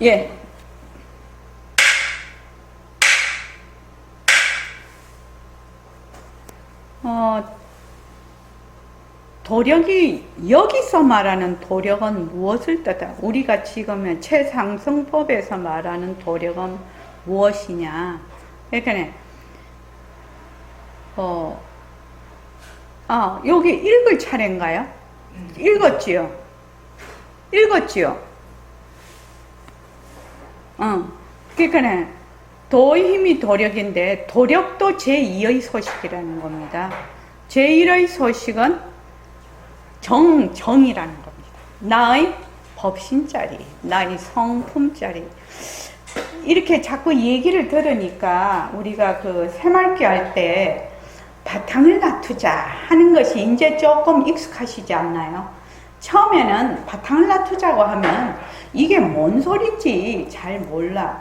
예. 도력이, 여기서 말하는 도력은 무엇을 뜻하? 우리가 지금 최상승법에서 말하는 도력은 무엇이냐? 그러니까, 여기 읽을 차례인가요? 읽었지요? 읽었지요? 그러니까, 도의 힘이 도력인데, 도력도 제2의 소식이라는 겁니다. 제1의 소식은 정이라는 겁니다. 나의 법신짜리, 나의 성품짜리. 이렇게 자꾸 얘기를 들으니까 우리가 그 새말기 할 때 바탕을 놔두자 하는 것이 이제 조금 익숙하시지 않나요? 처음에는 바탕을 놔두자고 하면 이게 뭔 소리인지 잘 몰라.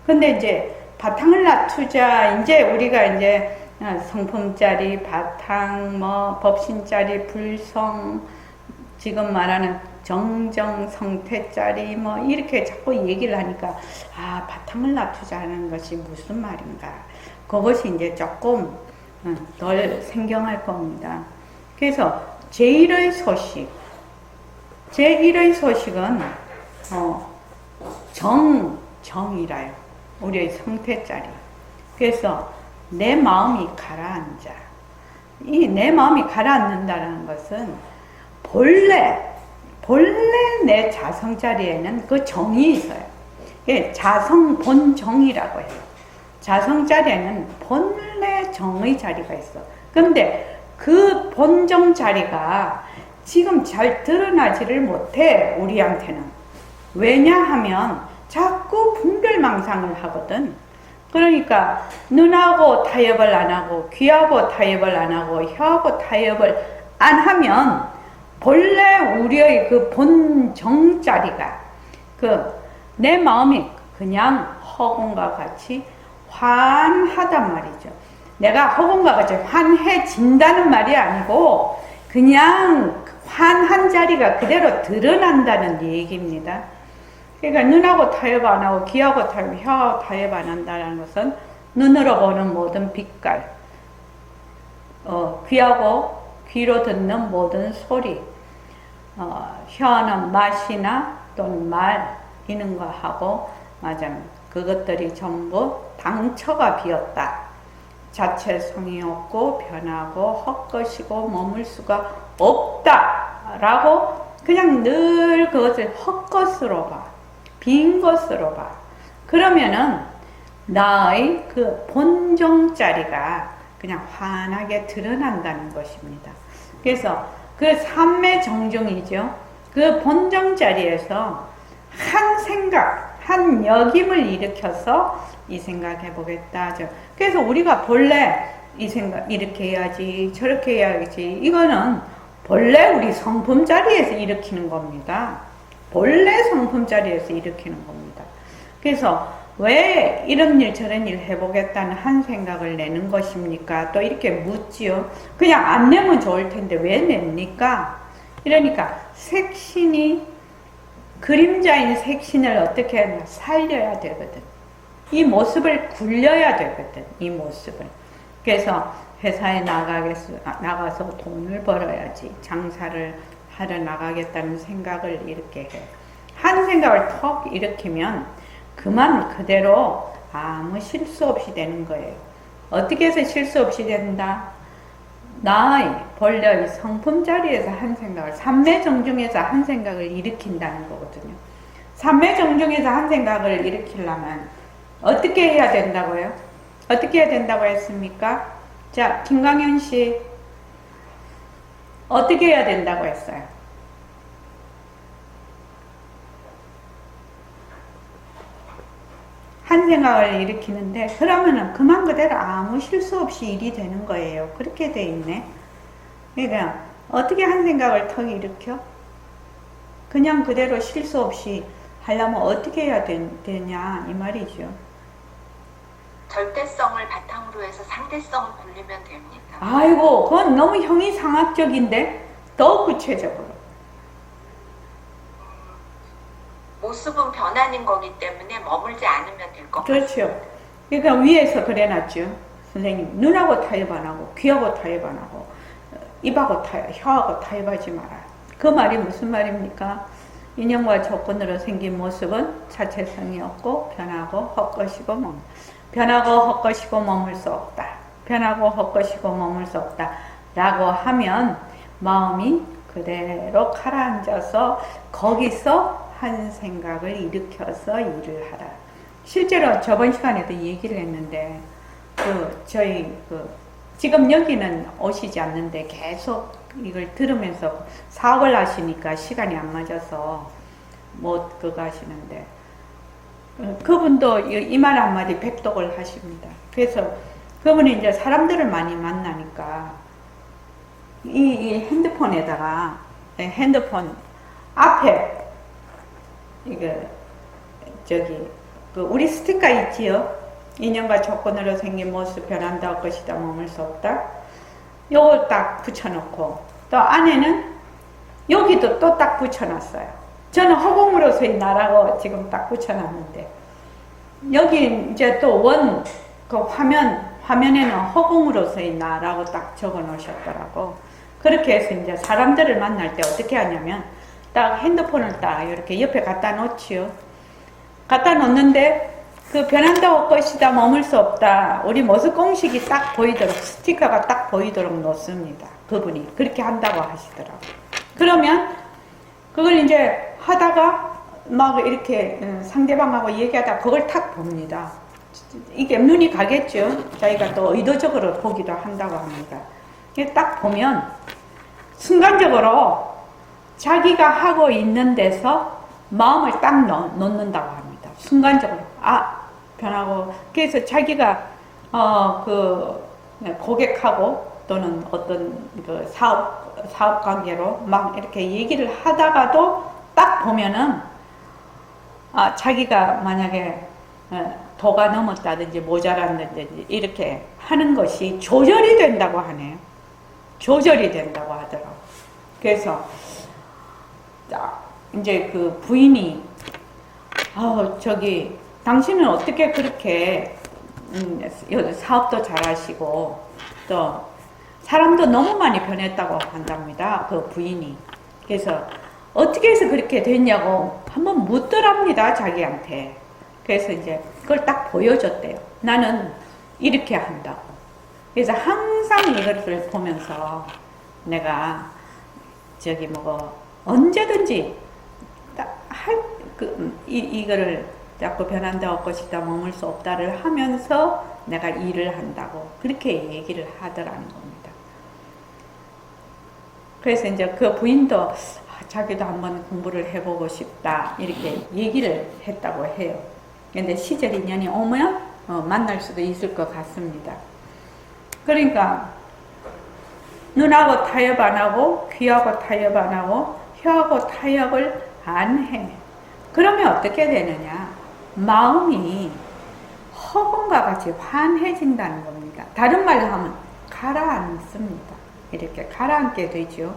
근데 이제 바탕을 놔두자, 이제 우리가 이제 성품짜리, 바탕, 법신짜리, 불성, 지금 말하는 정정, 성태짜리, 이렇게 자꾸 얘기를 하니까, 바탕을 놔두자는 것이 무슨 말인가. 그것이 이제 조금 덜 생경할 겁니다. 그래서 제1의 소식, 제1의 소식은, 정이라요. 우리의 성태짜리. 그래서 내 마음이 가라앉아. 이 내 마음이 가라앉는다는 것은 본래 내 자성자리에는 그 정이 있어요. 예, 자성 본정이라고 해요. 자성자리에는 본래 정의 자리가 있어. 근데 그 본정 자리가 지금 잘 드러나지를 못해, 우리한테는. 왜냐하면 자꾸 분별망상을 하거든. 그러니까 눈하고 타협을 안 하고, 귀하고 타협을 안 하고, 혀하고 타협을 안 하면 본래 우리의 그 본정자리가, 내 마음이 그냥 허공과 같이 환하단 말이죠. 내가 허공과 같이 환해진다는 말이 아니고 그냥 환한 자리가 그대로 드러난다는 얘기입니다. 그러니까 눈하고 타협 안 하고 귀하고 타협, 혀하고 타협 안 한다는 것은 눈으로 보는 모든 빛깔, 귀하고 귀로 듣는 모든 소리, 혀는 맛이나 또는 말, 이런 거 하고, 그것들이 전부 당처가 비었다. 자체성이 없고 변하고 헛것이고 머물 수가 없다 라고 그냥 늘 그것을 헛것으로 봐. 빈 것으로 봐. 그러면은 나의 그 본정자리가 그냥 환하게 드러난다는 것입니다. 그래서 그 삼매 정중이죠. 그 본정자리에서 한 생각, 한 여김을 일으켜서 이 생각해 보겠다. 그래서 우리가 본래 이 생각 이렇게 해야지, 저렇게 해야지, 이거는 본래 우리 성품 자리에서 일으키는 겁니다. 본래 성품 자리에서 일으키는 겁니다. 그래서 왜 이런 일 저런 일 해보겠다는 한 생각을 내는 것입니까? 또 이렇게 묻지요. 그냥 안 내면 좋을 텐데 왜 냅니까? 이러니까 색신이, 그림자인 색신을 어떻게 살려야 되거든. 이 모습을 굴려야 되거든. 이 모습을. 그래서 회사에 나가서 돈을 벌어야지, 장사를 하러 나가겠다는 생각을 이렇게 해. 한 생각을 턱 일으키면 그만 그대로 아무 실수 없이 되는 거예요. 어떻게 해서 실수 없이 된다? 나의 본래의 성품 자리에서 한 생각을, 삼매정중에서 한 생각을 일으킨다는 거거든요. 삼매정중에서 한 생각을 일으키려면 어떻게 해야 된다고요? 어떻게 해야 된다고 했습니까? 자, 김광현 씨, 어떻게 해야 된다고 했어요? 한 생각을 일으키는데, 그러면은 그만 그대로 아무 실수 없이 일이 되는 거예요. 그렇게 돼 있네. 그러니까 어떻게 한 생각을 턱 일으켜? 그냥 그대로 실수 없이 하려면 어떻게 해야 되냐 이 말이죠. 절대성을 바탕으로 해서 상대성을 굴리면 됩니다. 아이고, 그건 너무 형이상학적인데 더 구체적으로. 모습은 변하는 거기 때문에 머물지 않으면 될 것 같아요. 그렇죠. 그러니까 위에서 그래놨죠. 선생님, 눈하고 타협 안 하고, 귀하고 타협 안 하고, 입하고 타협, 혀하고 타협하지 마라. 그 말이 무슨 말입니까? 인연과 조건으로 생긴 모습은 자체성이 없고, 변하고 헛것이고 변하고 헛것이고 머물 수 없다. 변하고 헛것이고 머물 수 없다. 라고 하면 마음이 그대로 가라앉아서 거기서 한 생각을 일으켜서 일을 하라. 실제로 저번 시간에도 얘기를 했는데, 저희, 지금 여기는 오시지 않는데 계속 이걸 들으면서 사업을 하시니까 시간이 안 맞아서 못 그거 하시는데, 그분도 이 말 한마디 백독을 하십니다. 그래서 그분이 이제 사람들을 많이 만나니까 이 핸드폰에다가, 핸드폰 앞에, 우리 스티커 있지요? 인연과 조건으로 생긴 모습 변한다 할 것이다 머물 수 없다. 요걸 딱 붙여놓고 또 안에는 여기도 또 딱 붙여놨어요. 저는 허공으로서의 나라고 지금 딱 붙여놨는데 여기 이제 또 그 화면에는 허공으로서의 나라고 딱 적어 놓으셨더라고. 그렇게 해서 이제 사람들을 만날 때 어떻게 하냐면 딱 핸드폰을 딱 이렇게 옆에 갖다 놓지요. 갖다 놓는데 그 변한다 할 것이다 머물 수 없다. 우리 모습 공식이 딱 보이도록 스티커가 딱 보이도록 놓습니다. 그분이 그렇게 한다고 하시더라고요. 그러면 그걸 이제 하다가 막 이렇게 상대방하고 얘기하다 그걸 탁 봅니다. 이게 눈이 가겠죠. 자기가 또 의도적으로 보기도 한다고 합니다. 딱 보면 순간적으로 자기가 하고 있는 데서 마음을 딱 놓는다고 합니다. 순간적으로 변하고 그래서 자기가 고객하고 또는 어떤 그 사업 관계로 막 이렇게 얘기를 하다가도 딱 보면은 자기가 만약에 도가 넘었다든지 모자란다든지 이렇게 하는 것이 조절이 된다고 하네요. 조절이 된다고 하더라고. 그래서 이제 그 부인이 당신은 어떻게 그렇게 사업도 잘하시고 또 사람도 너무 많이 변했다고 한답니다. 그 부인이. 그래서 어떻게 해서 그렇게 됐냐고 한번 묻더랍니다. 자기한테. 그래서 이제 그걸 딱 보여줬대요. 나는 이렇게 한다고. 그래서 항상 이것을 보면서 내가 언제든지 이거를 자꾸 변한다 할 것이다 머물 수 없다를 하면서 내가 일을 한다고 그렇게 얘기를 하더라는 겁니다. 그래서 이제 그 부인도 자기도 한번 공부를 해보고 싶다 이렇게 얘기를 했다고 해요. 근데 시절 인연이 오면 만날 수도 있을 것 같습니다. 그러니까 눈하고 타협 안 하고 귀하고 타협 안 하고 혀하고 타협을 안 해. 그러면 어떻게 되느냐? 마음이 허공과 같이 환해진다는 겁니다. 다른 말로 하면 가라앉습니다. 이렇게 가라앉게 되죠.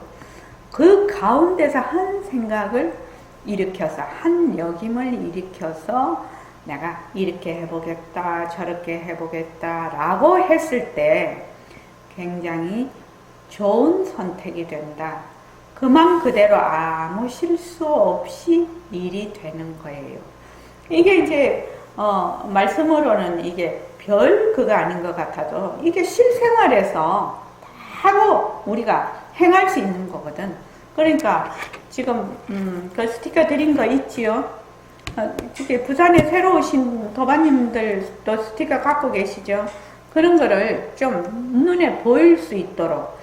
그 가운데서 한 생각을 일으켜서 한 역임을 일으켜서 내가 이렇게 해보겠다 저렇게 해보겠다 라고 했을 때 굉장히 좋은 선택이 된다. 그 맘 그대로 아무 실수 없이 일이 되는 거예요. 이게 이제 말씀으로는 이게 별 그거 아닌 것 같아도 이게 실생활에서 바로 우리가 행할 수 있는 거거든. 그러니까 지금 그 스티커 드린 거 있지요? 부산에 새로 오신 도반님들도 스티커 갖고 계시죠? 그런 거를 좀 눈에 보일 수 있도록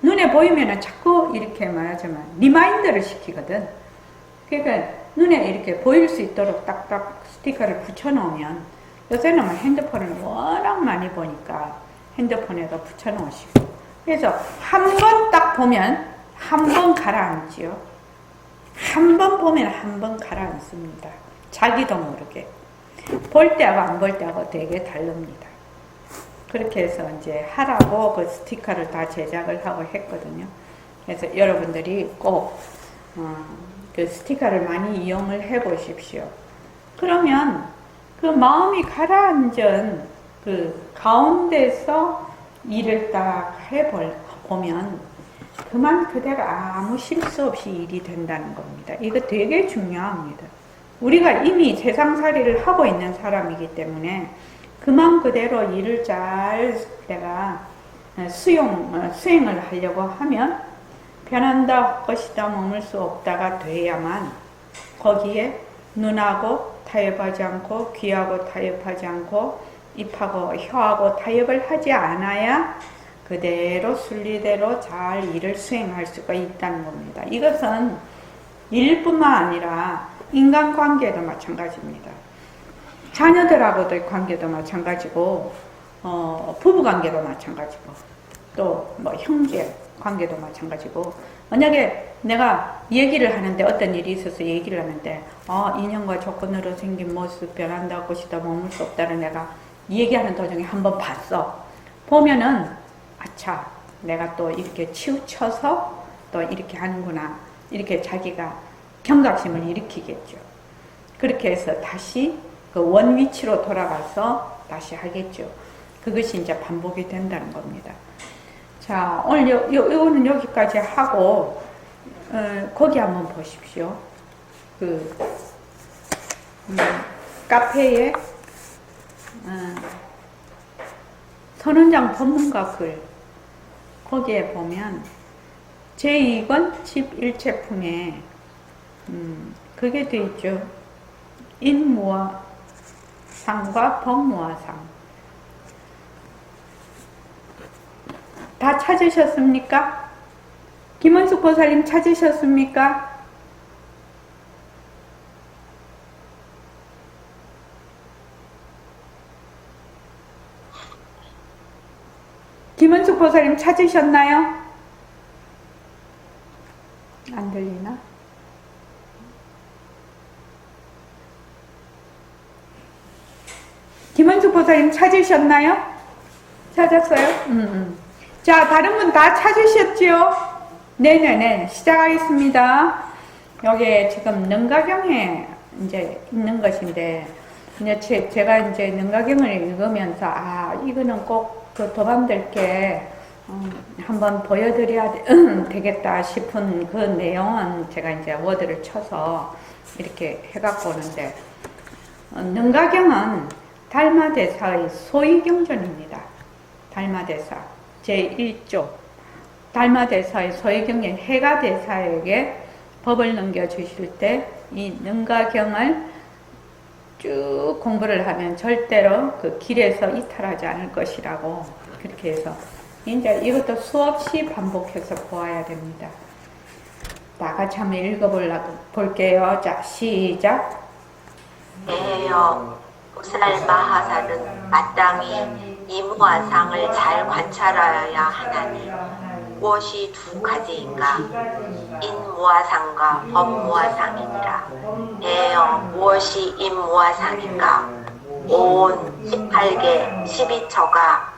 눈에 보이면은 자꾸 이렇게 말하자면 리마인드를 시키거든. 그러니까 눈에 이렇게 보일 수 있도록 딱딱 스티커를 붙여놓으면 요새는 핸드폰을 워낙 많이 보니까 핸드폰에다 붙여놓으시고 그래서 한 번 딱 보면 한 번 가라앉지요. 한 번 보면 한 번 가라앉습니다. 자기도 모르게. 볼 때하고 안 볼 때하고 되게 다릅니다. 그렇게 해서 이제 하라고 그 스티커를 다 제작을 하고 했거든요. 그래서 여러분들이 꼭 그 스티커를 많이 이용을 해 보십시오. 그러면 그 마음이 가라앉은 그 가운데서 일을 딱 해보면 그만 그대로 아무 실수 없이 일이 된다는 겁니다. 이거 되게 중요합니다. 우리가 이미 세상살이를 하고 있는 사람이기 때문에 그만 그대로 일을 잘 내가 수행을 하려고 하면 변한다 것이다 머물 수 없다가 돼야만 거기에 눈하고 타협하지 않고 귀하고 타협하지 않고 입하고 혀하고 타협을 하지 않아야 그대로 순리대로 잘 일을 수행할 수가 있다는 겁니다. 이것은 일뿐만 아니라 인간관계도 마찬가지입니다. 자녀들하고의 관계도 마찬가지고 부부관계도 마찬가지고 또 뭐 형제 관계도 마찬가지고 만약에 내가 얘기를 하는데 어떤 일이 있어서 얘기를 하는데 인연과 조건으로 생긴 모습 변한다 것이다 머물 수 없다를 내가 얘기하는 도중에 한번 봤어. 보면은 아차 내가 또 이렇게 치우쳐서 또 이렇게 하는구나 이렇게 자기가 경각심을 일으키겠죠. 그렇게 해서 다시 그 원위치로 돌아가서 다시 하겠죠. 그것이 이제 반복이 된다는 겁니다. 자, 오늘 요거는 여기까지 하고 거기 한번 보십시오. 그 카페에 선원장 법문가 글 거기에 보면 제2권 집 1채품에 그게 돼 있죠. 인무화상과 법무화상 다 찾으셨습니까? 김원숙 보살님 찾으셨습니까? 김원숙 보살님 찾으셨나요? 안 들리나? 김원숙 보살님 찾으셨나요? 찾았어요? 자, 다른 분 다 찾으셨죠? 네네네, 시작하겠습니다. 여기 지금 능가경에 이제 있는 것인데, 이제 제가 이제 능가경을 읽으면서, 이거는 꼭 그 도반들께 한번 보여드려야 되겠다 싶은 그 내용은 제가 이제 워드를 쳐서 이렇게 해갖고 오는데, 능가경은 달마대사의 소위경전입니다. 달마대사. 제1조 달마대사의 소위경전 해가대사에게 법을 넘겨주실 때 이 능가경을 쭉 공부를 하면 절대로 그 길에서 이탈하지 않을 것이라고 그렇게 해서 이제 이것도 수없이 반복해서 보아야 됩니다. 다 같이 한번 읽어볼게요. 자, 시작. 예요. 보살 마하사는 마땅히 이무화상을 잘 관찰하여야 하나니 무엇이 두 가지인가? 인무화상과 법무화상이니라. 예요. 무엇이 인무화상인가? 온 18개 12처가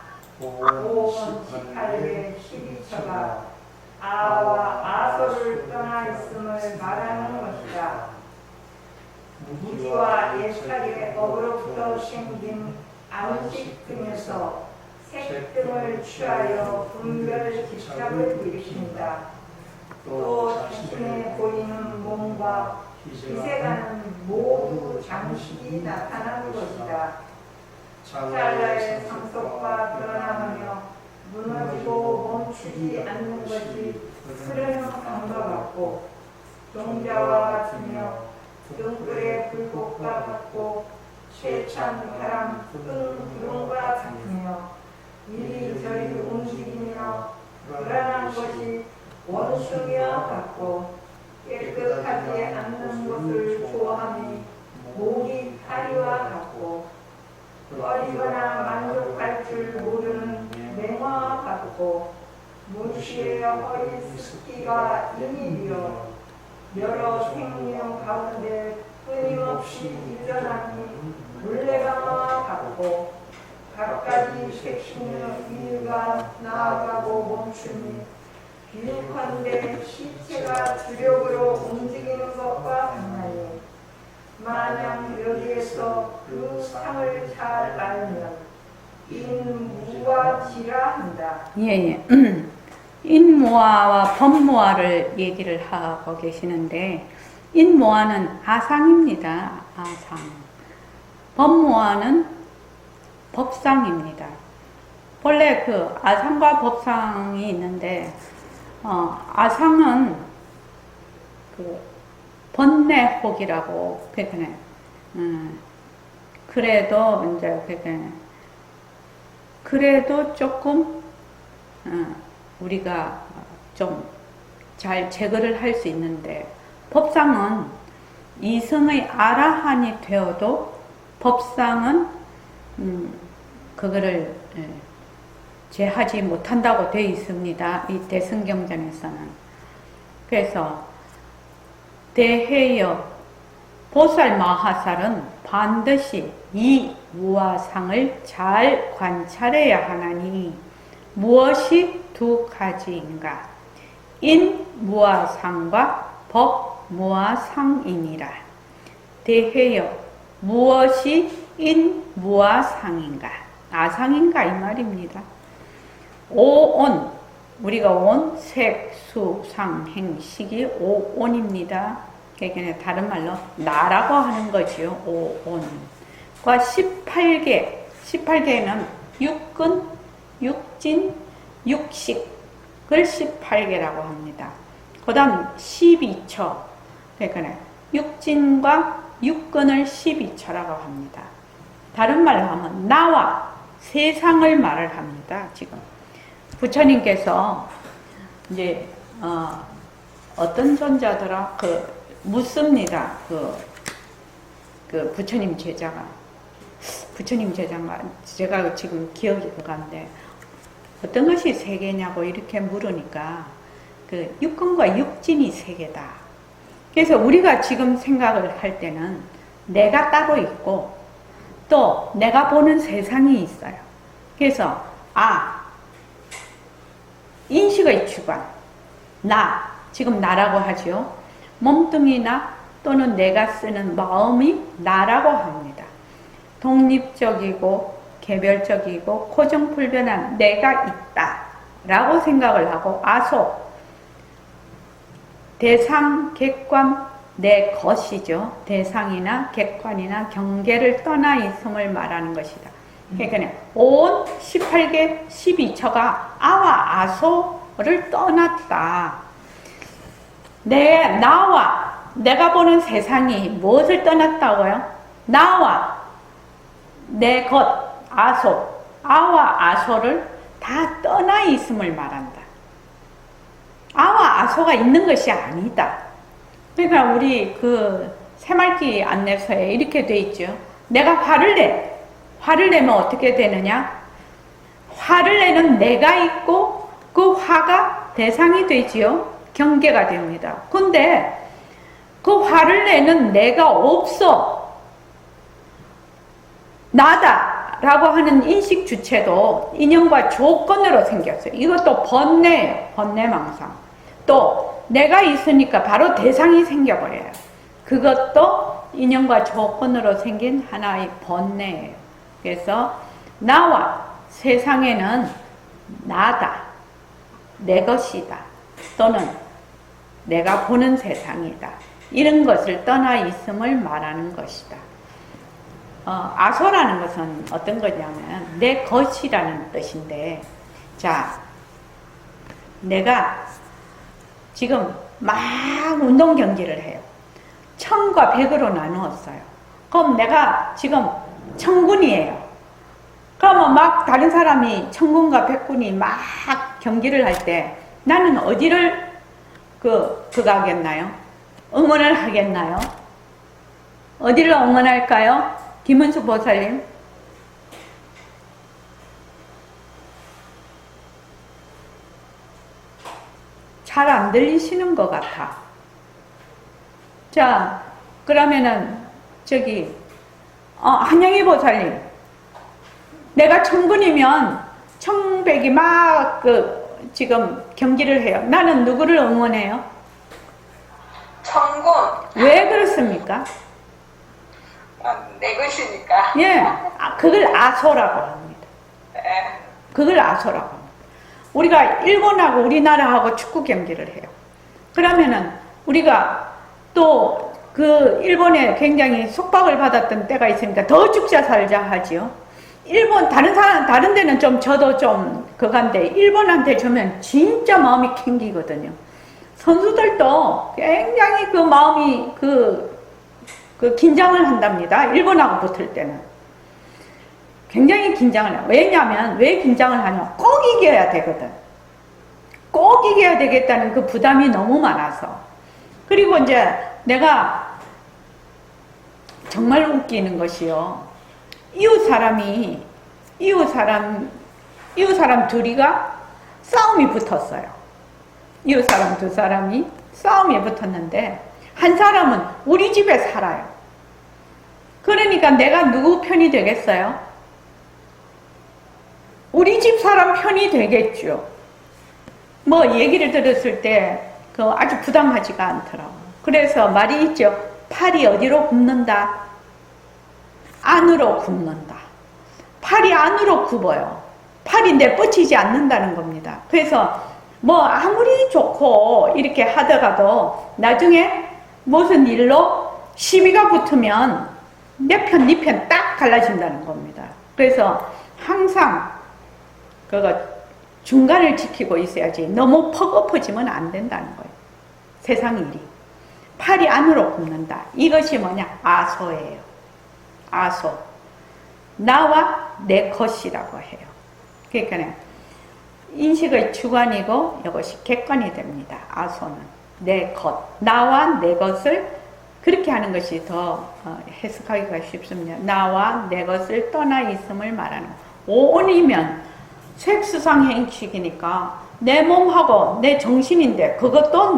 아와 아소를 떠나 있음을 말하는 것이다. 무지와 옛살의 업으로부터 생긴 안식 등에서 색 등을 취하여 분별 집착을 일으킨다. 또 자신의 보이는 몸과 기세가는 모두 장식이 나타나는 것이다. 찰나의 상속과 변화하며 무너지고 멈추지 않는 것이 흐르는 강과 같고 동자와 같으며 등불의 불꽃과 같고 쇠찬 바람 구름과 같으며 이리저리 움직이며 불안한 것이 원숭이와 같고 깨끗하지 않는 것을 좋아하니 모기 파리와 같고 꺼리거나 만족할 줄 모르는 맹화와 같고 무시의 허리 습기가 인일이여 여러 생명 가운데 끊임없이 일어나니 물레방아와 같고 각가지 색신의 이유가 나아가고 멈추니 비유컨대 시체가 주력으로 움직이는 것과 같나니 만약 여기에서 그 상을 잘 알면 인무아지라 한다. 예. 인무아와 법무아를 얘기를 하고 계시는데, 인무아는 아상입니다. 아상. 법무아는 법상입니다. 원래 그 아상과 법상이 있는데, 아상은 그 번뇌혹이라고 그러니까 그래도 이제 그래도 조금 우리가 좀 잘 제거를 할 수 있는데, 법상은 이성의 아라한이 되어도 법상은 그거를 제하지 못한다고 되어 있습니다. 이 대승경전에서는. 그래서 대해여 보살 마하살은 반드시 이 무아상을 잘 관찰해야 하나니 무엇이 두 가지인가? 인무아상과 법무아상이니라. 대해여 무엇이 인무아상인가? 아상인가 이 말입니다. 오온, 우리가 온, 색, 수, 상, 행, 식이 오온입니다. 그러니까 다른 말로 나라고 하는 거지요. 오온과 18개, 18개는 육근, 육진, 육식을 18개라고 합니다. 그 다음 12처, 그러니까 육진과 육근을 12처라고 합니다. 다른 말로 하면 나와 세상을 말을 합니다. 지금 부처님께서 이제 어떤 존자더라 묻습니다. 그 부처님 제자가 제가 지금 기억이 가는데 어떤 것이 세계냐고 이렇게 물으니까 그 육근과 육진이 세계다. 그래서 우리가 지금 생각을 할 때는 내가 따로 있고 또 내가 보는 세상이 있어요. 그래서 인식의 주관, 지금 나라고 하죠. 몸뚱이나 또는 내가 쓰는 마음이 나라고 합니다. 독립적이고 개별적이고 고정불변한 내가 있다 라고 생각을 하고 아소, 대상, 객관, 내 것이죠. 대상이나 객관이나 경계를 떠나 있음을 말하는 것이다. 그러니까 온 18개 12처가 아와 아소를 떠났다. 나와 내가 보는 세상이 무엇을 떠났다고요? 나와 내 것 아소, 아와 아소를 다 떠나 있음을 말한다. 아와 아소가 있는 것이 아니다. 그러니까 우리 그 새말기 안내서에 이렇게 돼 있죠. 내가 화를 내. 화를 내면 어떻게 되느냐? 화를 내는 내가 있고 그 화가 대상이 되지요. 경계가 됩니다. 근데 그 화를 내는 내가 없어. 나다 라고 하는 인식 주체도 인연과 조건으로 생겼어요. 이것도 번뇌예요. 번뇌망상. 또 내가 있으니까 바로 대상이 생겨버려요. 그것도 인연과 조건으로 생긴 하나의 번뇌예요. 그래서 나와 세상에는 나다, 내 것이다, 또는 내가 보는 세상이다. 이런 것을 떠나 있음을 말하는 것이다. 아소라는 것은 어떤 거냐면 내 것이라는 뜻인데, 자, 내가 지금 막 운동 경기를 해요. 1000과 100으로 나누었어요. 그럼 내가 지금 1000군이에요. 그러면 막 다른 사람이 1000군과 100군이 막 경기를 할 때 나는 어디를 하겠나요? 응원을 하겠나요? 어디를 응원할까요? 김은수 보살님. 잘 안 들리시는 것 같아. 자, 그러면은 한영희 보살님, 내가 1000군이면 1100이 막 지금 경기를 해요. 나는 누구를 응원해요? 천군. 왜 그렇습니까? 내 것이니까. 예, 그걸 아소라고 합니다. 예. 그걸 아소라고 합니다. 우리가 일본하고 우리나라하고 축구 경기를 해요. 그러면은 우리가 또 그 일본에 굉장히 속박을 받았던 때가 있으니까 더 죽자 살자 하지요. 일본 다른 데는 좀 저도 좀 그간데 일본한테 주면 진짜 마음이 캥기거든요. 선수들도 굉장히 그 마음이 그 긴장을 한답니다. 일본하고 붙을 때는 굉장히 긴장을 해요. 왜냐하면 왜 긴장을 하냐? 꼭 이겨야 되거든. 꼭 이겨야 되겠다는 그 부담이 너무 많아서. 그리고 이제 내가 정말 웃기는 것이요. 이웃 사람 둘이가 싸움이 붙었어요. 이웃 사람 두 사람이 싸움이 붙었는데 한 사람은 우리 집에 살아요. 그러니까 내가 누구 편이 되겠어요? 우리 집 사람 편이 되겠죠. 뭐 얘기를 들었을 때 그 아주 부담하지가 않더라고. 그래서 말이 있죠. 팔이 어디로 굽는다? 안으로 굽는다. 팔이 안으로 굽어요. 팔이 내뻗치지 않는다는 겁니다. 그래서 뭐 아무리 좋고 이렇게 하다가도 나중에 무슨 일로 시비가 붙으면 내 편, 네 편 딱 갈라진다는 겁니다. 그래서 항상 그거 중간을 지키고 있어야지 너무 퍼엎어지면 안 된다는 거예요. 세상 일이. 팔이 안으로 굽는다. 이것이 뭐냐? 아소예요. 아소. 나와 내 것이라고 해요. 그러니까 인식의 주관이고 이것이 객관이 됩니다. 아소는 내 것, 나와 내 것을 그렇게 하는 것이 더 해석하기가 쉽습니다. 나와 내 것을 떠나 있음을 말하는 것. 5원이면 색수상행식이니까 내 몸하고 내 정신인데 그것도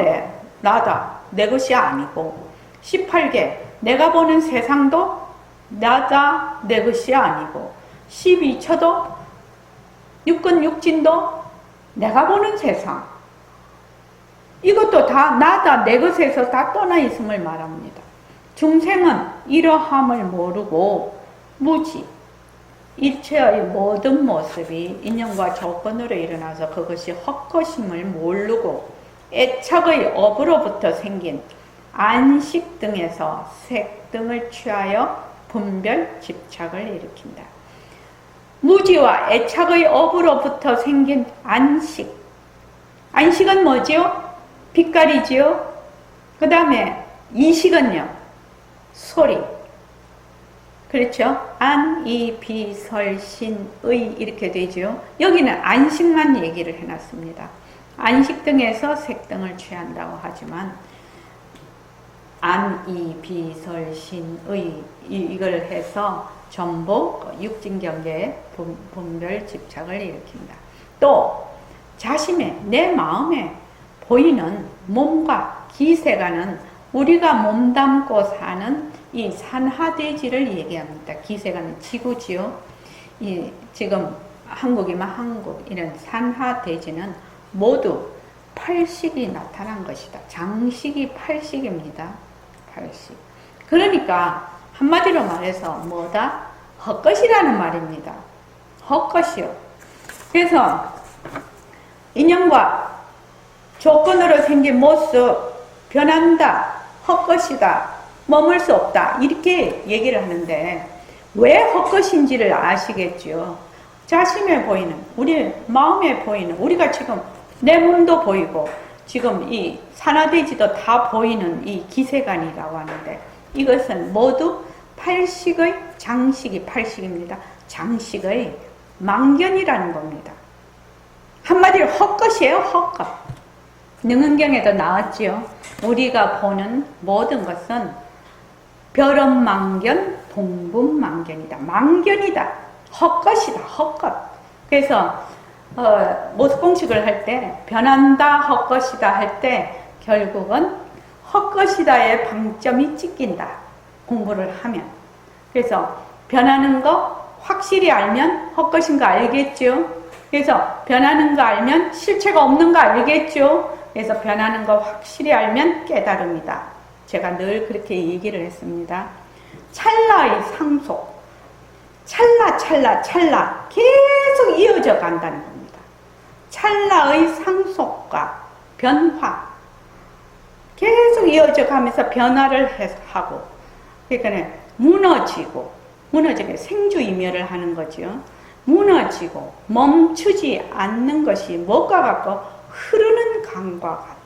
나다. 내 것이 아니고 18개 내가 보는 세상도 나다. 내 것이 아니고 12처도 육근 육진도 내가 보는 세상 이것도 다 나다. 내 것에서 다 떠나 있음을 말합니다. 중생은 이러함을 모르고 무지 일체의 모든 모습이 인연과 조건으로 일어나서 그것이 헛것임을 모르고 애착의 업으로부터 생긴 안식 등에서 색 등을 취하여 분별 집착을 일으킨다. 무지와 애착의 업으로부터 생긴 안식. 안식은 뭐지요? 빛깔이지요? 그 다음에 이식은요? 소리. 그렇죠? 안, 이, 비, 설, 신, 의 이렇게 되죠. 여기는 안식만 얘기를 해놨습니다. 안식 등에서 색 등을 취한다고 하지만 안, 이, 비, 설, 신, 의 이걸 해서 전부 육진경계의 분별 집착을 일으킨다. 또 자신의 내 마음에 보이는 몸과 기세가는 우리가 몸담고 사는 이 산하대지를 얘기합니다. 기세가는 지구지요. 이 지금 한국이면 한국 이런 산하대지는 모두 팔식이 나타난 것이다. 장식이 팔식입니다. 팔식. 그러니까 한마디로 말해서 뭐다? 헛것이라는 말입니다. 헛것이요. 그래서 인연과 조건으로 생긴 모습 변한다. 헛것이다. 머물 수 없다. 이렇게 얘기를 하는데 왜 헛것인지를 아시겠죠. 자신에 보이는 우리 마음에 보이는 우리가 지금 내 몸도 보이고 지금 이 산화대지도 다 보이는 이 기세간이라고 하는데 이것은 모두 팔식의 장식이 팔식입니다. 장식의 망견이라는 겁니다. 한마디로 헛것이에요. 헛것. 능은경에도 나왔지요. 우리가 보는 모든 것은 별엄망견, 동분망견이다. 망견이다. 헛것이다. 헛것. 그래서 모습공식을 할 때 변한다, 헛것이다 할 때 결국은 헛것이다의 방점이 찍힌다. 공부를 하면. 그래서 변하는 거 확실히 알면 헛것인 거 알겠죠? 그래서 변하는 거 알면 실체가 없는 거 알겠죠? 그래서 변하는 거 확실히 알면 깨달음이다. 제가 늘 그렇게 얘기를 했습니다. 찰나의 상속, 찰나 계속 이어져 간다는 겁니다. 찰나의 상속과 변화 계속 이어져 가면서 변화를 하고, 그러니까 무너지고 생주이멸을 하는 거죠. 무너지고 멈추지 않는 것이 뭐가 같고 흐르는 강과 같다.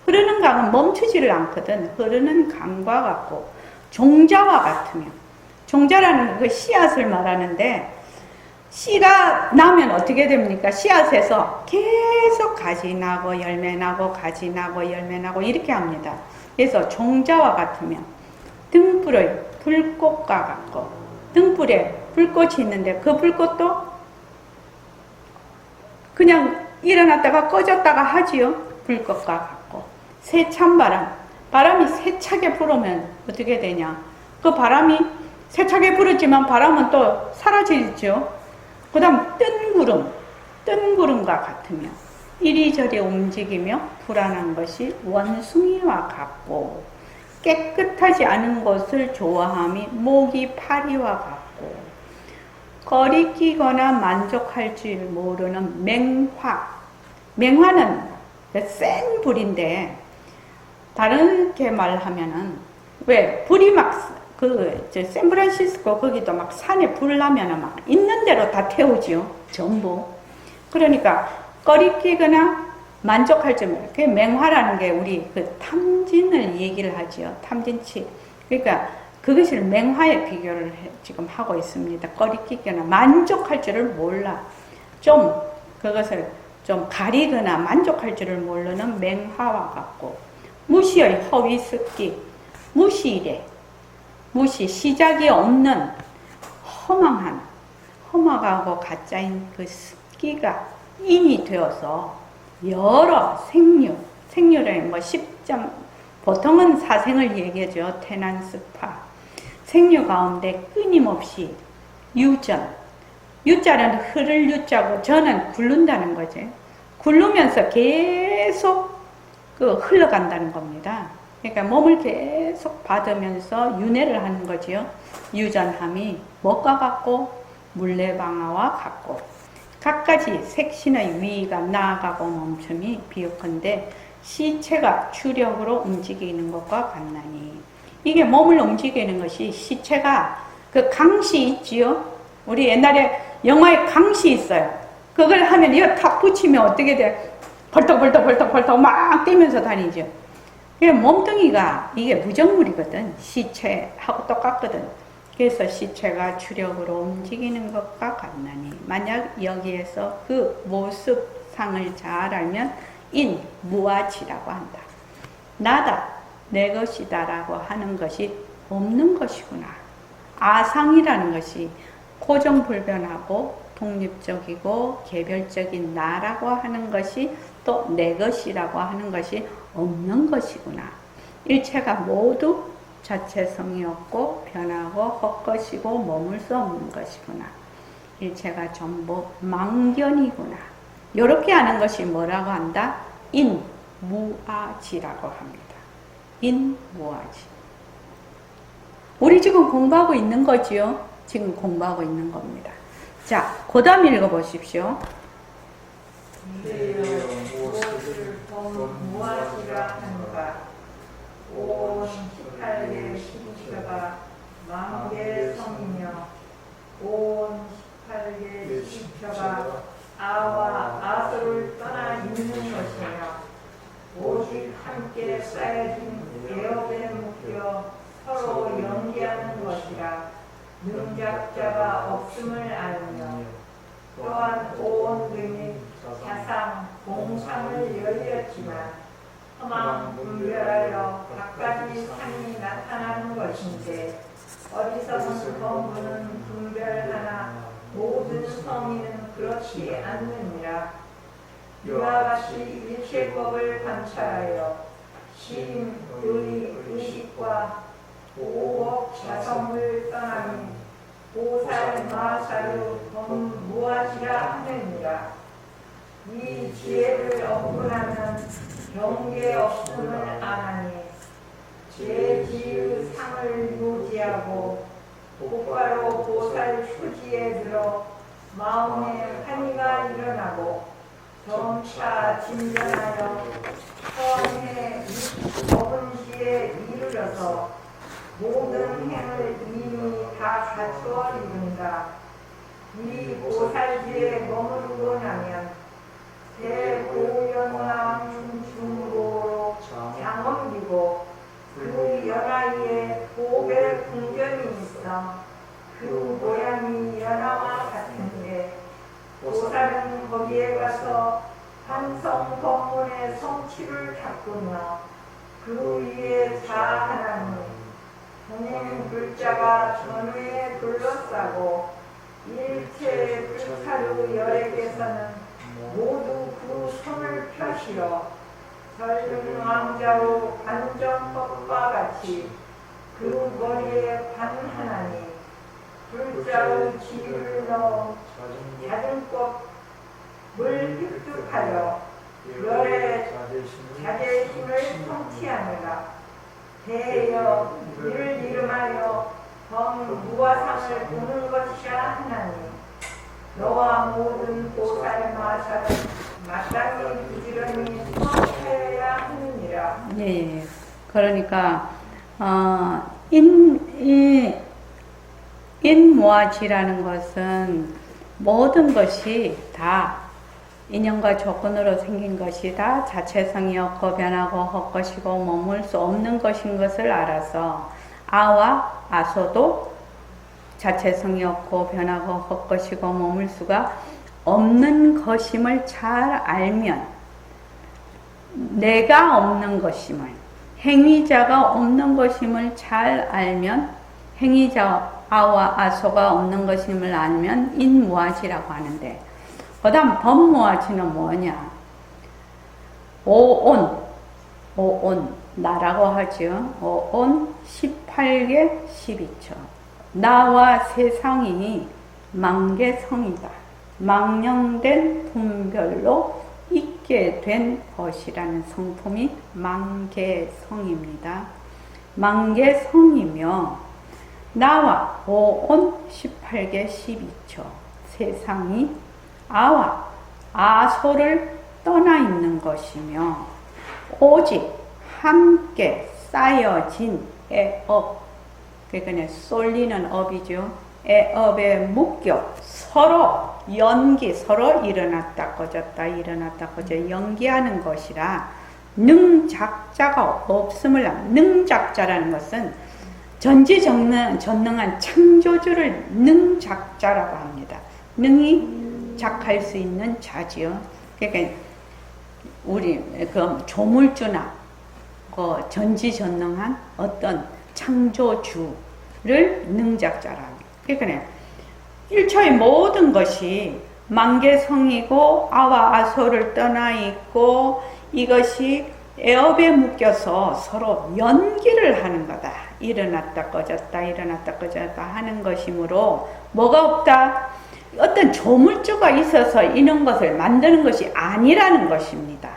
흐르는 강은 멈추지를 않거든. 흐르는 강과 같고 종자와 같으며, 종자라는 그 씨앗을 말하는데, 씨가 나면 어떻게 됩니까? 씨앗에서 계속 가지 나고 열매 나고 가지 나고 열매 나고 이렇게 합니다. 그래서 종자와 같으며 등불의 불꽃과 같고, 등불에 불꽃이 있는데 그 불꽃도 그냥 일어났다가 꺼졌다가 하지요. 불꽃과 같고, 세찬 바람이 세차게 불으면 어떻게 되냐? 그 바람이 세차게 불었지만 바람은 또 사라지죠. 그 다음 뜬 구름과 같으며 이리저리 움직이며 불안한 것이 원숭이와 같고, 깨끗하지 않은 것을 좋아함이 모기 파리와 같고, 거리끼거나 만족할 줄 모르는 맹화는 센 불인데, 다른게 말하면은, 왜 불이 막 샌프란시스코 거기도 막 산에 불 나면은 막 있는 대로 다 태우지요. 전부. 그러니까 꺼리끼거나 만족할 줄 모르는, 그 맹화라는 게 우리 그 탐진을 얘기를 하지요. 탐진치. 그러니까 그것을 맹화에 비교를 지금 하고 있습니다. 꺼리끼거나 만족할 줄을 몰라. 좀 그것을 좀 가리거나 만족할 줄을 모르는 맹화와 같고, 무시의 허위 습기, 무시이래. 무시, 시작이 없는 허망하고 가짜인 그 습기가 인이 되어서 여러 생류의 뭐 10장, 보통은 사생을 얘기하죠. 태난, 스파. 생류 가운데 끊임없이 유자는 흐를 유자고, 저는 굴른다는 거죠. 굴르면서 계속 흘러간다는 겁니다. 그러니까 몸을 계속 받으면서 윤회를 하는 거지요. 유전함이 뭐가 같고 물레방아와 같고, 각가지 색신의 위가 나아가고 멈춤이 비옥한데 시체가 추력으로 움직이는 것과 같나니, 이게 몸을 움직이는 것이 시체가 그 강시 있지요. 우리 옛날에 영화에 강시 있어요. 그걸 하면 이거 탁 붙이면 어떻게 돼? 벌떡 막 뛰면서 다니죠. 몸뚱이가 이게 무정물이거든. 시체하고 똑같거든. 그래서 시체가 추력으로 움직이는 것과 같나니, 만약 여기에서 그 모습상을 잘 알면 인무아치라고 한다. 나다, 내 것이다 라고 하는 것이 없는 것이구나. 아상이라는 것이 고정불변하고 독립적이고 개별적인 나라고 하는 것이 또 내 것이라고 하는 것이 없는 것이구나. 일체가 모두 자체성이 없고 변하고 헛것이고 머물 수 없는 것이구나. 일체가 전부 망견이구나. 이렇게 하는 것이 뭐라고 한다? 인무아지라고 합니다. 인무아지. 우리 지금 공부하고 있는 거지요. 지금 공부하고 있는 겁니다. 자, 그 다음 읽어보십시오. 무엇을 무아지라 하는가. 온 18개 시체가 만개 성이며, 온 18개 시체가 아와 아소를 떠나 있는 것이며, 오직 함께 쌓여진 개업에 묶여 서로 연기하는 것이라. 능작자가 없음을 알며, 또한 온 등이 사상, 공상을 열렸지만 험한 분별하여 각가지 상이 나타나는 것인데, 어리석은 범부는 분별하나 모든 성인은 그렇지 않느니라. 이와 같이 일체법을 관찰하여 신, 의, 의식과 오억 자성을 떠나니 오살, 마사유, 범, 무엇이라 하느니라. 이 지혜를 얻고나면 경계 없음을 아나니 제 지의 상을 유지하고 곧바로 보살 휴지에 들어 마음에 환희가 일어나고 점차 진전하여 처음에 적은 시에 이르러서 모든 행을 이미 다 갖추어 이룬다. 이 보살지에 머무르고 나면 대고연왕 중고로 장엄기고 그 연하에 보배 궁전이 있어 그 모양이 연하와 같은데 보살은 거기에 가서 한성 법문의 성취를 잡으며 그 위에 자하나니 본인 불자가 전후에 둘러싸고 일체 불사루 열에게서는 모두 그 손을 펴시어 젊은 왕자로 관정법과 같이 그 머리에 관하나니 불자로 지를 넣어 자등법 물 획득하여 열의 자제심을 성취하느라 대여 이를 이름하여 범무화상을 보는 것이라 하나니 너와 모든 보살 마살은 마땅히 부지런히 성취해야 하느니라. 예. 그러니까 인모아지라는 것은 모든 것이 다 인연과 조건으로 생긴 것이 다 자체성이 없고 변하고 헛것이고 머물 수 없는 것인 것을 알아서 아와 아소도 자체성이 없고 변하고 헛것이고 머물 수가 없는 것임을 잘 알면 내가 없는 것임을 행위자가 없는 것임을 잘 알면 행위자 아와 아소가 없는 것임을 알면 인무아지라고 하는데 그 다음 법무아지는 뭐냐? 오온 나라고 하죠. 오온 18개 12처 나와 세상이 만개성이다. 망령된 분별로 있게 된 것이라는 성품이 만개성입니다. 만개성이며 나와 오온 18개 12처 세상이 아와 아소를 떠나 있는 것이며 오직 함께 쌓여진 애업, 그러니까 쏠리는 업이죠. 애업에 묶여 서로 서로 일어났다 꺼졌다 일어났다 꺼져 연기하는 것이라 능작자가 없음을 능작자라는 것은 전지전능한 창조주를 능작자라고 합니다. 능이 작할 수 있는 자지요. 그러니까 우리 그 조물주나 그 전지전능한 어떤 창조주를 능작자라고. 그러니까 일처의 모든 것이 만개성이고 아와 아소를 떠나 있고 이것이 애업에 묶여서 서로 연기를 하는 거다. 일어났다 꺼졌다 일어났다 꺼졌다 하는 것이므로 뭐가 없다? 어떤 조물주가 있어서 이런 것을 만드는 것이 아니라는 것입니다.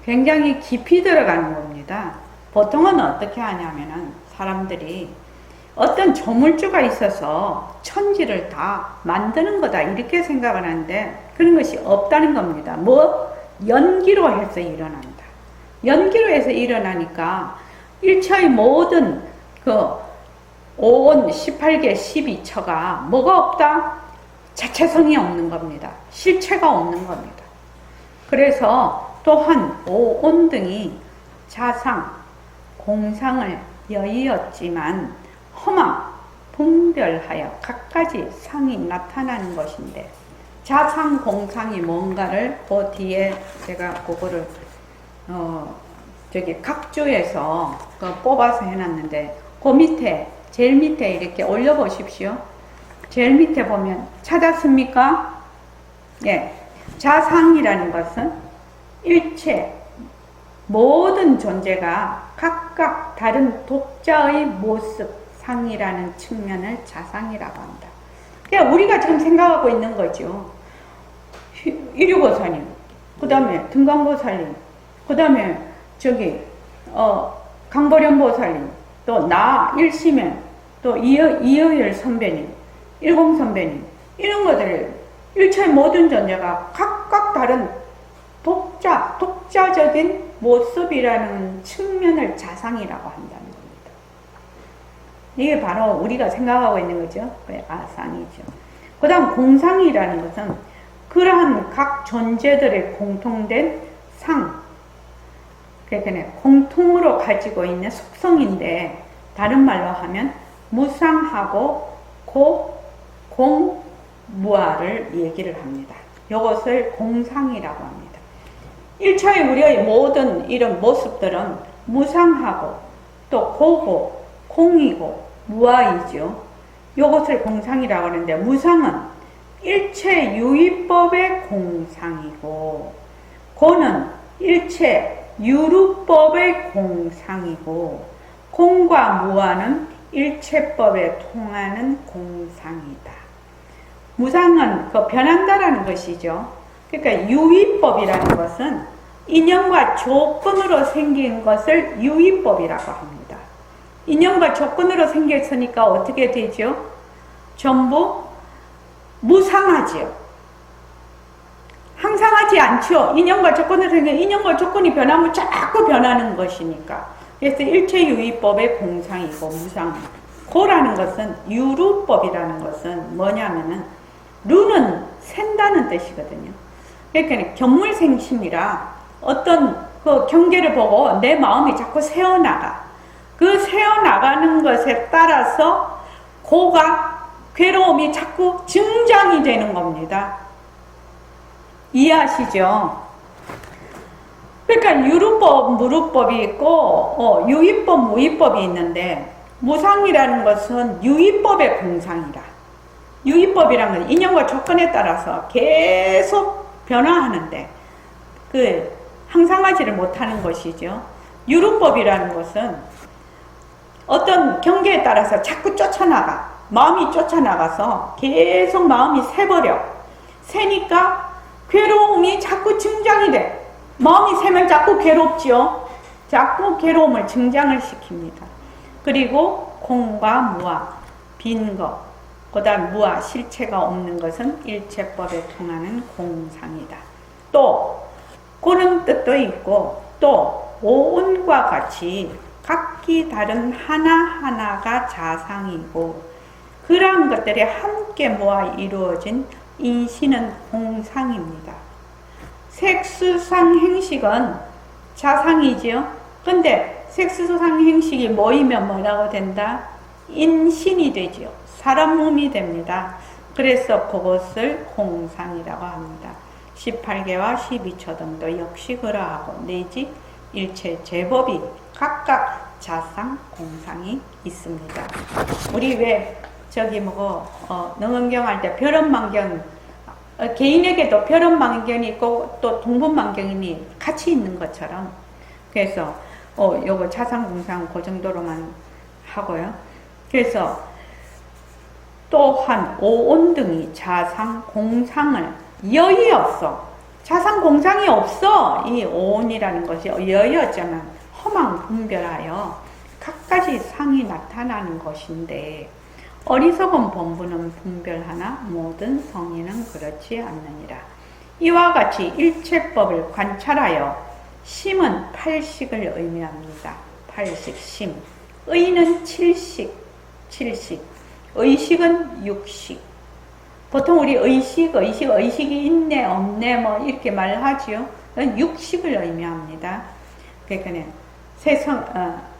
굉장히 깊이 들어가는 겁니다. 보통은 어떻게 하냐면은 사람들이 어떤 조물주가 있어서 천지를 다 만드는 거다 이렇게 생각을 하는데 그런 것이 없다는 겁니다. 뭐? 연기로 해서 일어난다. 연기로 해서 일어나니까 일체의 모든 그 5온 18개 12처가 뭐가 없다? 자체성이 없는 겁니다. 실체가 없는 겁니다. 그래서 또한 5온 등이 자상, 공상을 여의었지만 허망, 분별하여 각가지 상이 나타나는 것인데 자상, 공상이 뭔가를 그 뒤에 제가 그거를 각주에서 뽑아서 해놨는데 그 밑에 제일 밑에 이렇게 올려보십시오. 제일 밑에 보면 찾았습니까? 예, 자상이라는 것은 일체 모든 존재가 각각 다른 독자의 모습 상이라는 측면을 자상이라고 한다. 그러니까 우리가 지금 생각하고 있는 거죠. 일유보살님, 그 다음에 등강보살님, 그 다음에 강보련보살님, 또 나 일심엔, 또 이어일 선배님, 일공 선배님, 이런 것들을 일체의 모든 존재가 각각 다른 독자적인 모습이라는 측면을 자상이라고 한다는 겁니다. 이게 바로 우리가 생각하고 있는 거죠. 아상이죠. 그 다음 공상이라는 것은 그러한 각 존재들의 공통된 상, 그러니까 공통으로 가지고 있는 속성인데, 다른 말로 하면 무상하고 공무아를 얘기를 합니다. 이것을 공상이라고 합니다. 일차의 우리의 모든 이런 모습들은 무상하고 또 고고, 공이고 무아이죠. 이것을 공상이라고 하는데, 무상은 일체 유의법의 공상이고, 고는 일체 유루법의 공상이고, 공과 무아는 일체법에 통하는 공상이다. 무상은 변한다라는 것이죠. 그러니까 유의법이라는 것은 인연과 조건으로 생긴 것을 유의법이라고 합니다. 인연과 조건으로 생겼으니까 어떻게 되죠? 전부 무상하지요. 항상하지 않죠. 인연과 조건으로 생긴, 인연과 조건이 변하면 자꾸 변하는 것이니까. 그래서 일체유의법의 공상이고 무상. 고라는 것은 유루법이라는 것은 뭐냐면은 루는 샌다는 뜻이거든요. 그러니까 견물생심이라 어떤 그 경계를 보고 내 마음이 자꾸 새어나가. 그 새어나가는 것에 따라서 고가, 괴로움이 자꾸 증장이 되는 겁니다. 이해하시죠? 그러니까 유루법, 무루법이 있고 유의법, 무의법이 있는데, 무상이라는 것은 유의법의 공상이라. 유의법이란 건 인연과 조건에 따라서 계속 변화하는데 항상하지를 못하는 것이죠. 유루법이라는 것은 어떤 경계에 따라서 자꾸 쫓아나가. 마음이 쫓아나가서 계속 마음이 새버려. 새니까 괴로움이 자꾸 증장이 돼. 마음이 새면 자꾸 괴롭죠. 자꾸 괴로움을 증장을 시킵니다. 그리고 공과 무아, 빈 것, 그 다음 무아, 실체가 없는 것은 일체법에 통하는 공상이다. 또 그런 뜻도 있고, 또 오온과 같이 각기 다른 하나하나가 자상이고, 그러한 것들이 함께 모아 이루어진 인신은 공상입니다. 색수상 행식은 자상이지요. 근데 색수상 행식이 모이면 뭐라고 된다? 인신이 되지요. 사람 몸이 됩니다. 그래서 그것을 공상이라고 합니다. 18개와 12초 등도 역시 그러하고, 내지 일체 제법이 각각 자상, 공상이 있습니다. 우리 왜 능엄경 할 때 별엄망경, 개인에게도 별엄망경이 있고 또 동분망경이 같이 있는 것처럼, 그래서 요거 자상, 공상 그 정도로만 하고요. 그래서 또한 오온 등이 자상, 공상을 여의 없어. 자상, 공상이 없어. 이 오온이라는 것이 여의 없자면 허망 분별하여 각가지 상이 나타나는 것인데, 어리석은 본부는 분별하나 모든 성인은 그렇지 않느니라. 이와 같이 일체법을 관찰하여 심은 8식을 의미합니다. 8식, 심. 의는 7식, 의식은 6식. 보통 우리 의식이 있네, 없네, 뭐, 이렇게 말을 하지요. 6식을 의미합니다. 그러니까,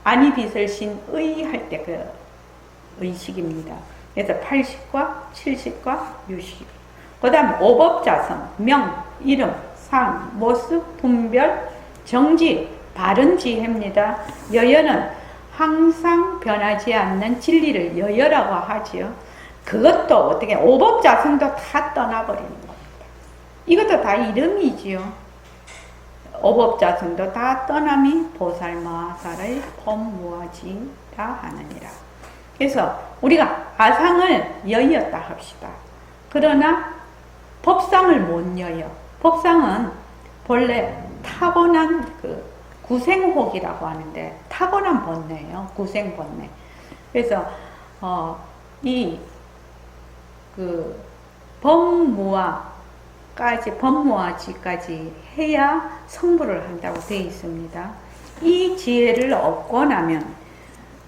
안이 빛을 신 의 할 때 의식입니다. 그래서 8식과 7식과 6식. 그 다음 오법자성, 명, 이름, 상, 모습, 분별, 정지, 바른 지혜입니다. 여여는 항상 변하지 않는 진리를 여여라고 하지요. 그것도 어떻게 오법자성도 다 떠나버리는 겁니다. 이것도 다 이름이지요. 오법자성도 다 떠남이 보살마살의 법무하지라 하느니라. 그래서 우리가 아상을 여의었다 합시다. 그러나 법상을 못 여여. 법상은 본래 타고난 그 구생혹이라고 하는데 타고난 번뇌예요. 구생번뇌. 그래서 이 그 법무화지까지 해야 성불을 한다고 되어 있습니다. 이 지혜를 얻고 나면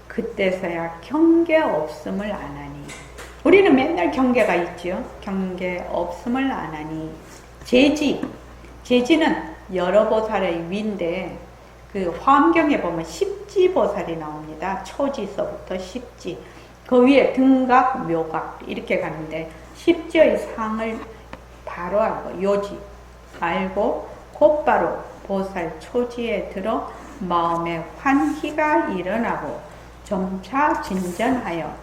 그때서야 경계 없음을 안 하니. 우리는 맨날 경계가 있죠. 경계 없음을 안 하니. 제지는 여러 보살의 위인데 그 화엄경에 보면 십지보살이 나옵니다. 초지서부터 십지. 그 위에 등각, 묘각 이렇게 가는데 십지의 상을 바로 알고 요지 알고 곧바로 보살 초지에 들어 마음에 환희가 일어나고 점차 진전하여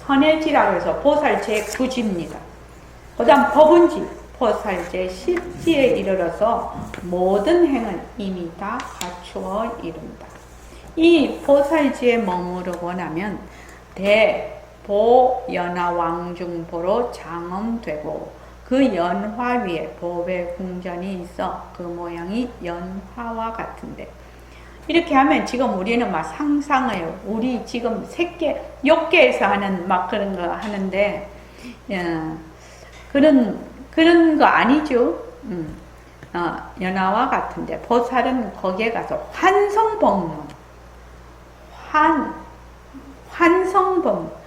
선해지라고 해서 보살 제9지입니다. 그 다음 법운지 보살 제10지에 이르러서 모든 행은 이미 다 갖추어 이룬다. 이 보살지에 머무르고 나면 대보연화왕중보로 장엄되고 그 연화 위에 보배 궁전이 있어 그 모양이 연화와 같은데 이렇게 하면 지금 우리는 막 상상해요. 우리 지금 욕계에서 하는 막 그런 거 하는데 그런 거 아니죠. 연화와 같은데 보살은 거기에 가서 환성법문 환성법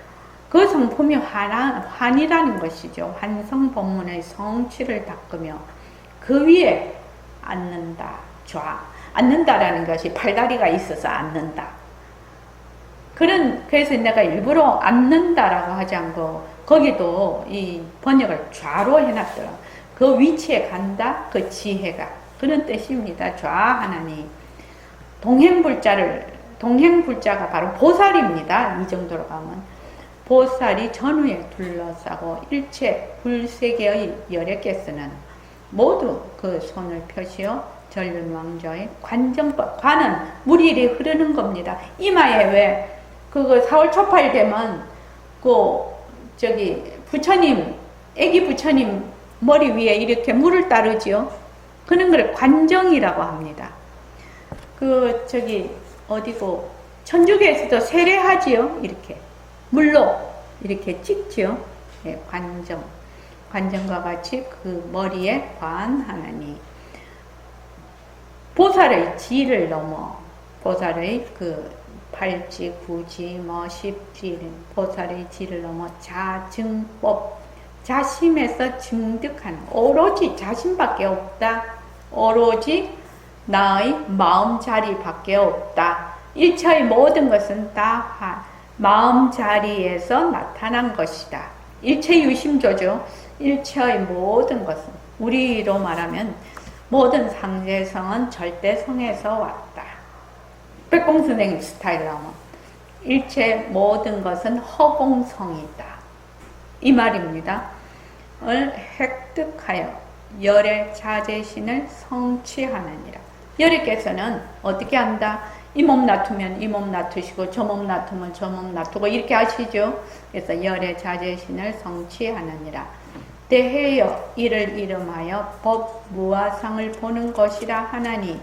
그 성품이 환이라는 것이죠. 환성법문의 성취를 닦으며 그 위에 앉는다. 앉는다라는 것이 팔다리가 있어서 앉는다. 그래서 내가 일부러 앉는다라고 하지 않고 거기도 이 번역을 좌로 해놨더라. 그 위치에 간다. 그 지혜가 그런 뜻입니다. 좌하나니 동행불자가 바로 보살입니다. 이 정도로 가면 보살이 전후에 둘러싸고 일체 불세계의 열애께서는 모두 그 손을 펴시어 전륜왕조의 관정법 관은 물이 이리 흐르는 겁니다. 이마에 왜 그거 4월 초팔 되면 애기 부처님 머리 위에 이렇게 물을 따르지요. 그런 걸 관정이라고 합니다. 어디고 천주교에서도 세례하지요. 이렇게 물로 이렇게 찍지요. 예, 관정과 같이 그 머리에 관하나니 보살의 지를 넘어 보살의 그 팔지, 구지, 십지 보살의 지를 넘어 자증법 자심에서 증득하는 오로지 자신밖에 없다. 오로지 나의 마음자리밖에 없다. 일체의 모든 것은 다 마음자리에서 나타난 것이다. 일체유심조죠. 일체의 모든 것은 우리로 말하면 모든 상대성은 절대성에서 왔다. 백공선생님 스타일로 하면 일체 모든 것은 허공성이다. 이 말입니다. 을 획득하여 열의 자제신을 성취하느니라. 열애께서는 어떻게 한다? 이 몸 놔두면 이 몸 놔두시고 저 몸 놔두면 저 몸 놔두고 이렇게 하시죠. 그래서 열의 자제신을 성취하느니라. 대해여 이를 이름하여 법무화상을 보는 것이라 하나니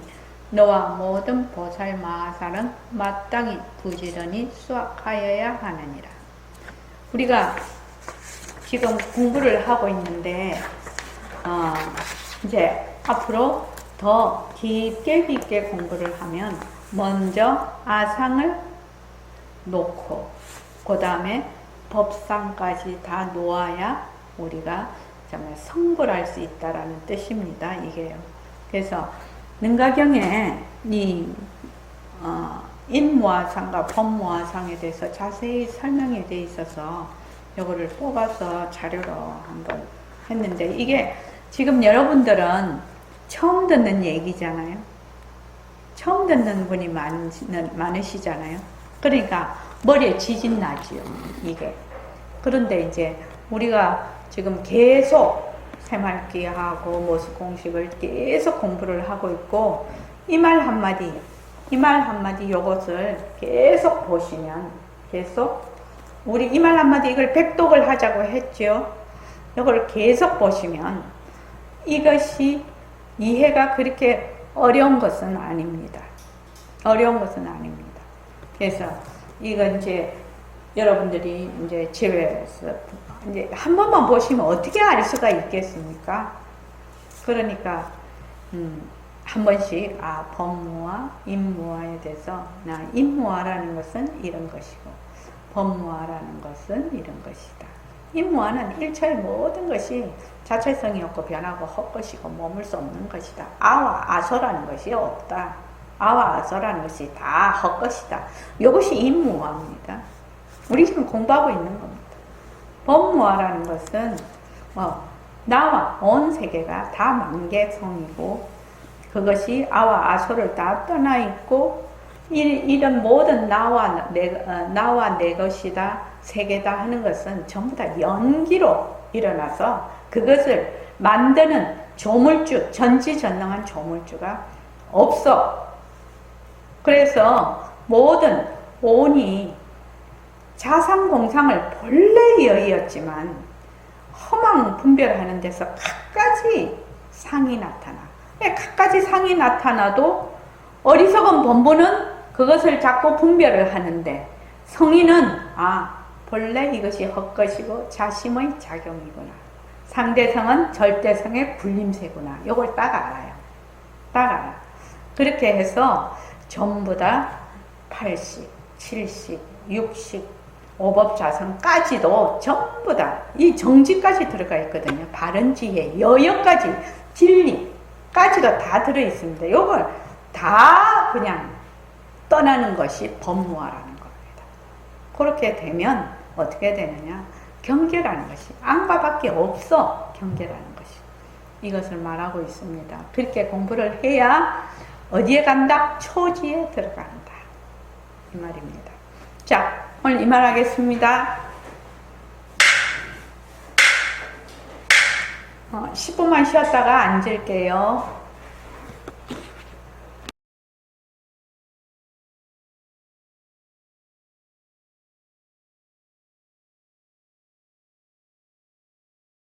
너와 모든 보살 마하살은 마땅히 부지런히 수학하여야 하느니라. 우리가 지금 공부를 하고 있는데 이제 앞으로 더 깊게 공부를 하면 먼저 아상을 놓고 그 다음에 법상까지 다 놓아야 우리가 정말 성불할 수 있다라는 뜻입니다. 이게요. 그래서 능가경에 이 인무화상과 법무화상에 대해서 자세히 설명이 되어 있어서 이거를 뽑아서 자료로 한번 했는데 이게 지금 여러분들은 처음 듣는 얘기잖아요. 처음 듣는 분이 많으시잖아요. 그러니까 머리에 지진 나지요. 이게. 그런데 이제 우리가 지금 계속 새말기하고 모습공식을 계속 공부를 하고 있고 이 말 한마디 요것을 계속 보시면 계속 우리 이 말 한마디 이걸 백독을 하자고 했죠. 이걸 계속 보시면 이것이 이해가 그렇게 어려운 것은 아닙니다. 어려운 것은 아닙니다. 그래서 이건 이제 여러분들이 이제 제외해서 이제 한 번만 보시면 어떻게 알 수가 있겠습니까? 그러니까 한 번씩 법무화, 임무화에 대해서 임무화라는 것은 이런 것이고 법무화라는 것은 이런 것이다. 임무화는 일체의 모든 것이 자체성이 없고 변하고 헛것이고 머물 수 없는 것이다. 아와 아소라는 것이 없다. 아와 아소라는 것이 다 헛것이다. 이것이 임무화입니다. 우리 지금 공부하고 있는 겁니다. 법무화라는 것은 나와 온 세계가 다 만개성이고 그것이 아와 아소를 다 떠나 있고 이런 모든 나와 내 것이다 세계다 하는 것은 전부 다 연기로 일어나서 그것을 만드는 조물주 전지전능한 조물주가 없어. 그래서 모든 온이 자상공상을 본래의 여의였지만 허망 분별하는 데서 갖가지 상이 나타나. 갖가지 상이 나타나도 어리석은 범부는 그것을 자꾸 분별을 하는데 성인은 본래 이것이 헛것이고 자심의 작용이구나. 상대성은 절대성의 굴림새구나. 이걸 딱 알아요. 딱 알아. 그렇게 해서 전부 다 80, 70, 60, 오법자성까지도 전부 다 이 정지까지 들어가 있거든요. 바른지혜, 여여까지, 진리까지도 다 들어있습니다. 이걸 다 그냥 떠나는 것이 법무화라는 겁니다. 그렇게 되면 어떻게 되느냐? 경계라는 것이 안과 밖에 없어. 경계라는 것이. 이것을 말하고 있습니다. 그렇게 공부를 해야 어디에 간다? 초지에 들어간다. 이 말입니다. 자, 오늘 이 말 하겠습니다. 10분만 쉬었다가 앉을게요.